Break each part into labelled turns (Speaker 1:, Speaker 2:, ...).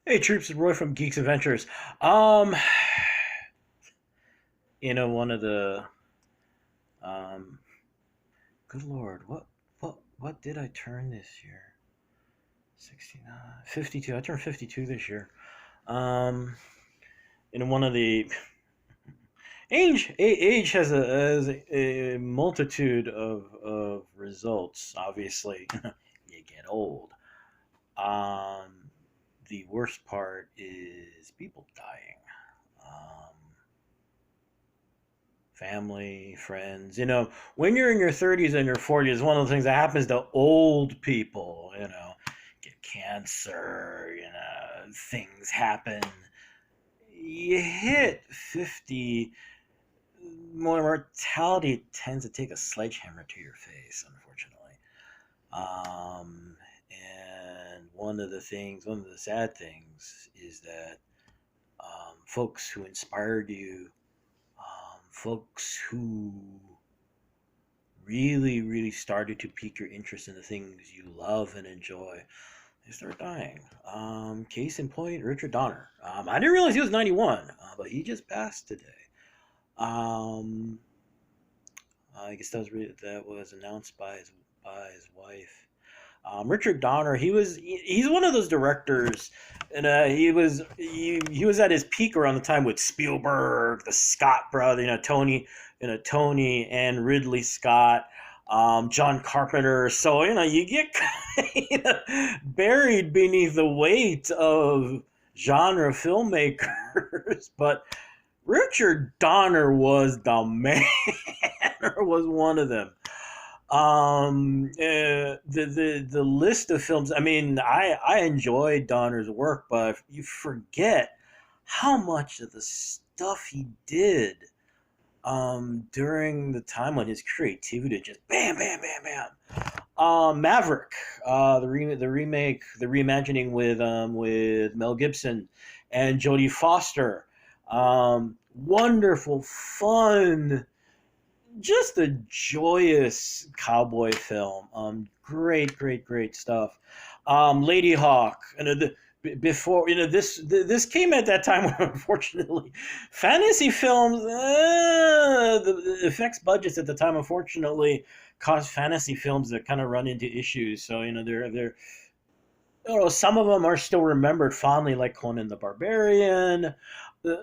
Speaker 1: Hey troops, it's Roy from Geeks Adventures. Um, one of the um, good lord, what did I turn this year? 69, 52. I turned 52 this year. Um, in one of the age has a multitude of results. Obviously, you get old. Um, the worst part is people dying. Um, family, friends. When you're in your 30s and your 40s, one of the things that happens to old people, get cancer, things happen. You hit 50, mortality tends to take a sledgehammer to your face, unfortunately. Um, and one of the sad things is that folks who inspired you, folks who really, really started to pique your interest in the things you love and enjoy, they start dying. Case in point, Richard Donner. I didn't realize he was 91, but he just passed today. Um, I guess that was announced by his wife. Richard Donner, he's one of those directors, and he was at his peak around the time with Spielberg, the Scott brother, Tony and Ridley Scott, John Carpenter. So you get kind of buried beneath the weight of genre filmmakers, but Richard Donner was the man, or was one of them. The list of films. I mean, I enjoy Donner's work, but you forget how much of the stuff he did during the time when his creativity just bam, bam, bam, bam. Maverick, the remake, the reimagining with Mel Gibson and Jodie Foster. Wonderful, fun, just a joyous cowboy film. Great, great, great stuff. Lady Hawk. Before this came at that time where unfortunately fantasy films, the effects budgets at the time unfortunately caused fantasy films to kind of run into issues. So they're some of them are still remembered fondly, like Conan the Barbarian.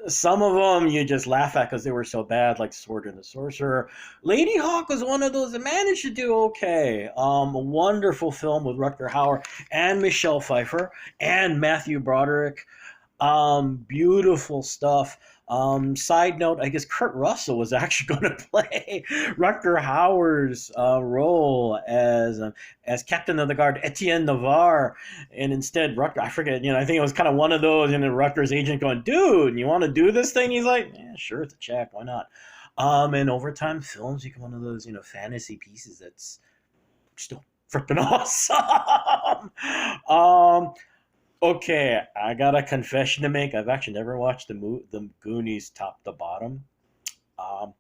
Speaker 1: Some of them you just laugh at because they were so bad, like Sword and the Sorcerer. Lady Hawk was one of those that managed to do okay. A wonderful film with Rutger Hauer and Michelle Pfeiffer and Matthew Broderick. Beautiful stuff. Side note, I guess Kurt Russell was actually going to play Rutger Hauer's role as Captain of the Guard Etienne Navarre, and instead Rutger, I forget, I think it was kind of one of those, and then Rutger's agent going, "Dude, you want to do this thing?" He's like, "Yeah, sure, it's a check, why not?" And Overtime Films become one of those, fantasy pieces that's still freaking awesome. Okay, I got a confession to make. I've actually never watched the Goonies top to bottom. Um,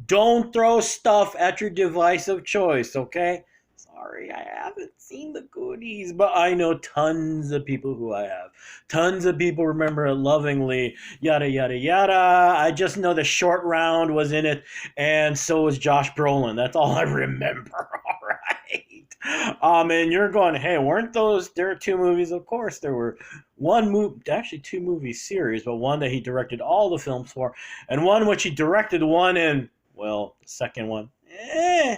Speaker 1: don't throw stuff at your device of choice, okay? Sorry, I haven't seen the Goonies, but I know tons of people who I have. Tons of people remember it lovingly, yada, yada, yada. I just know the short round was in it, and so was Josh Brolin. That's all I remember, all right? And you're going, hey, weren't those, there are two movies? Of course, there were one movie, actually two movie series, but one that he directed all the films for, and one which he directed one in, well, the second one, eh.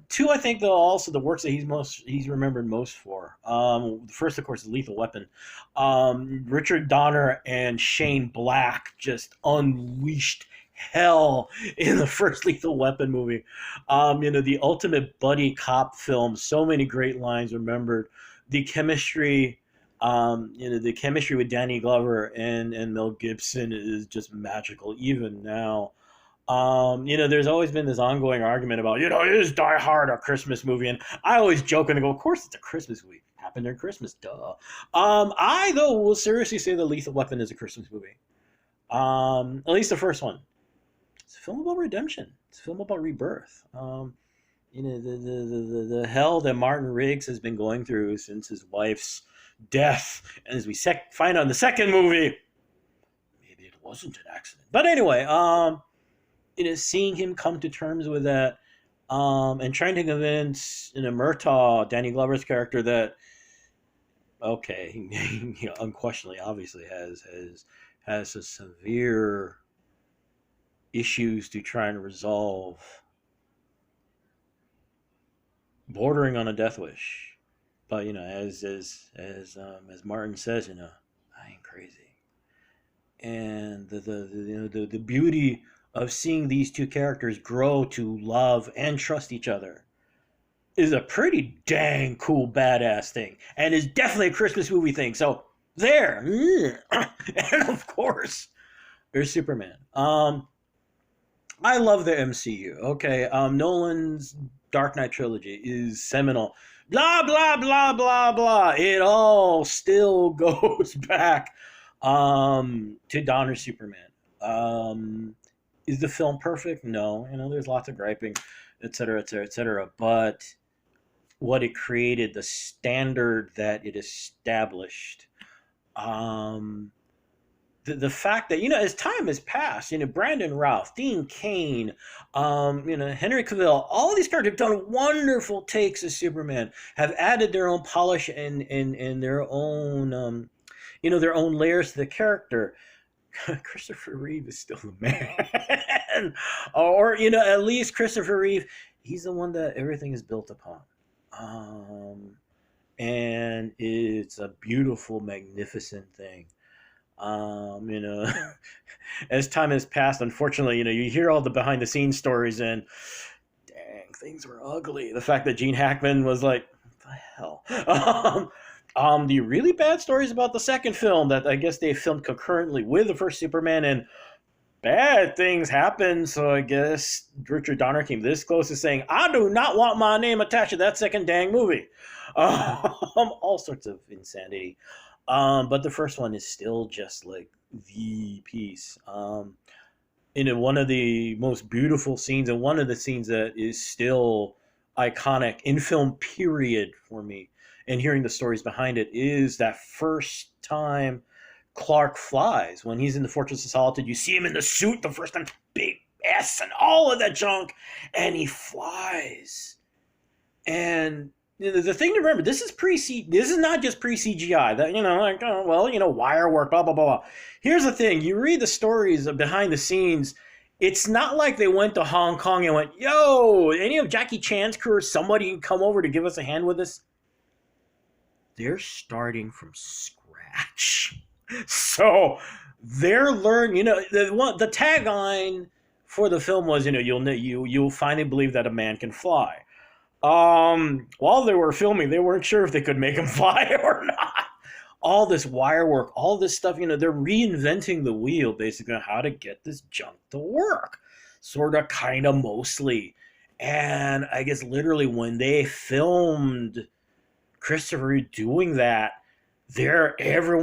Speaker 1: Two, I think, though, also the works that he's remembered most for. The first, of course, is Lethal Weapon. Richard Donner and Shane Black just unleashed hell in the first Lethal Weapon movie. The ultimate buddy cop film. So many great lines remembered. The chemistry. The chemistry with Danny Glover and Mel Gibson is just magical, even now. There's always been this ongoing argument about, is Die Hard a Christmas movie? And I always joke and go, of course it's a Christmas movie. Happened during Christmas, duh. I, though, will seriously say that Lethal Weapon is a Christmas movie. At least the first one. It's a film about redemption. It's a film about rebirth. the hell that Martin Riggs has been going through since his wife's death, and as we find out in the second movie, maybe it wasn't an accident. But anyway, seeing him come to terms with that, and trying to convince Murtaugh, Danny Glover's character, that okay, he unquestionably, obviously has a severe issues to try and resolve, bordering on a death wish. But as Martin says, I ain't crazy. And the beauty of seeing these two characters grow to love and trust each other is a pretty dang cool badass thing, and is definitely a Christmas movie thing. So there, and of course, there's Superman. I love the MCU. Okay, Nolan's Dark Knight trilogy is seminal. Blah blah blah blah blah. It all still goes back to Donner Superman. Is the film perfect? No. There's lots of griping, etc., etc., etc. But what it created, the standard that it established, the fact that as time has passed, Brandon Routh, Dean Cain, Henry Cavill, all of these characters have done wonderful takes as Superman, have added their own polish and their own their own layers to the character. Christopher Reeve is still the man, or at least Christopher Reeve, he's the one that everything is built upon, and it's a beautiful, magnificent thing. As time has passed, unfortunately, you hear all the behind the scenes stories, and dang, things were ugly. The fact that Gene Hackman was like, what the hell? The really bad stories about the second film that I guess they filmed concurrently with the first Superman, and bad things happened. So I guess Richard Donner came this close to saying, I do not want my name attached to that second dang movie. All sorts of insanity. But the first one is still just like the piece. One of the most beautiful scenes, and one of the scenes that is still iconic in film period for me, and hearing the stories behind it, is that first time Clark flies when he's in the Fortress of Solitude. You see him in the suit the first time, big S and all of that junk, and he flies. And the thing to remember, this is This is not just pre CGI. That wire work, blah blah blah. Here's the thing: you read the stories of behind the scenes. It's not like they went to Hong Kong and went, "Yo, any of Jackie Chan's crew or somebody can come over to give us a hand with this." They're starting from scratch, so they're learning. The tagline for the film was, you'll finally believe that a man can fly. While they were filming, they weren't sure if they could make him fly or not. All this wire work, all this stuff, they're reinventing the wheel, basically, on how to get this junk to work. Sort of, kind of, mostly. And I guess literally when they filmed Christopher Reeve doing that, there are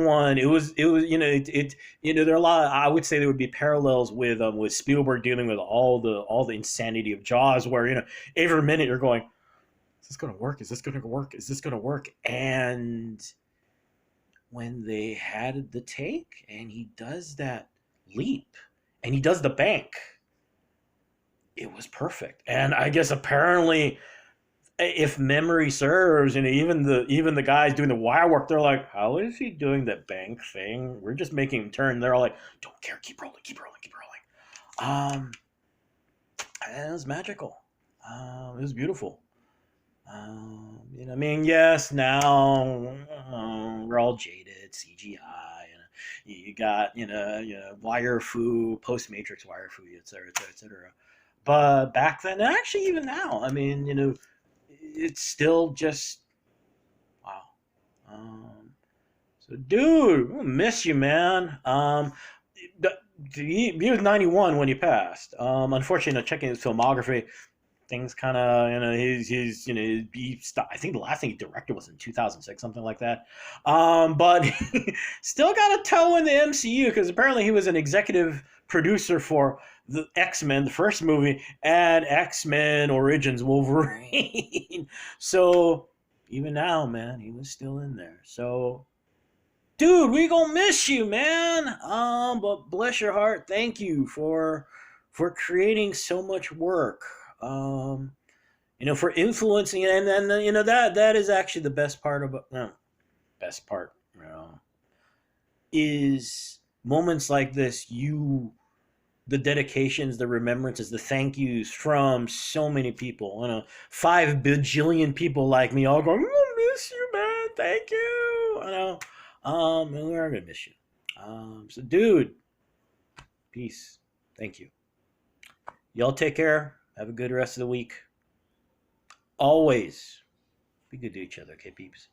Speaker 1: a lot. I would say there would be parallels with Spielberg dealing with all the insanity of Jaws, where every minute you're going, is this going to work? Is this going to work? Is this going to work? And when they had the take, and he does that leap, and he does the bank, it was perfect. And I guess apparently, if memory serves, even the guys doing the wire work, they're like, how is he doing that bank thing? We're just making him turn. They're all like, don't care, keep rolling, keep rolling, keep rolling. And it was magical. It was beautiful. Yes, now we're all jaded, CGI, and you got wire fu, post Matrix wire fu, etc., etc., etc. But back then, and actually even now, it's still just wow. So, dude, I miss you, man. He was 91 when he passed. Unfortunately, checking his filmography, things kind of, he stopped. I think the last thing he directed was in 2006, something like that. But he still got a toe in the MCU, because apparently he was an executive producer for the X-Men, the first movie, and X-Men Origins Wolverine. So even now, man, he was still in there. So dude, we gonna miss you, man. But bless your heart, thank you for creating so much work. Um, for influencing, and then that is actually the best part about best part, is moments like this. The dedications, the remembrances, the thank yous from so many people. 5 bajillion people like me all going, "I miss you, man. Thank you." And we are gonna miss you. So, dude, peace. Thank you. Y'all take care. Have a good rest of the week. Always be good to each other, okay, peeps.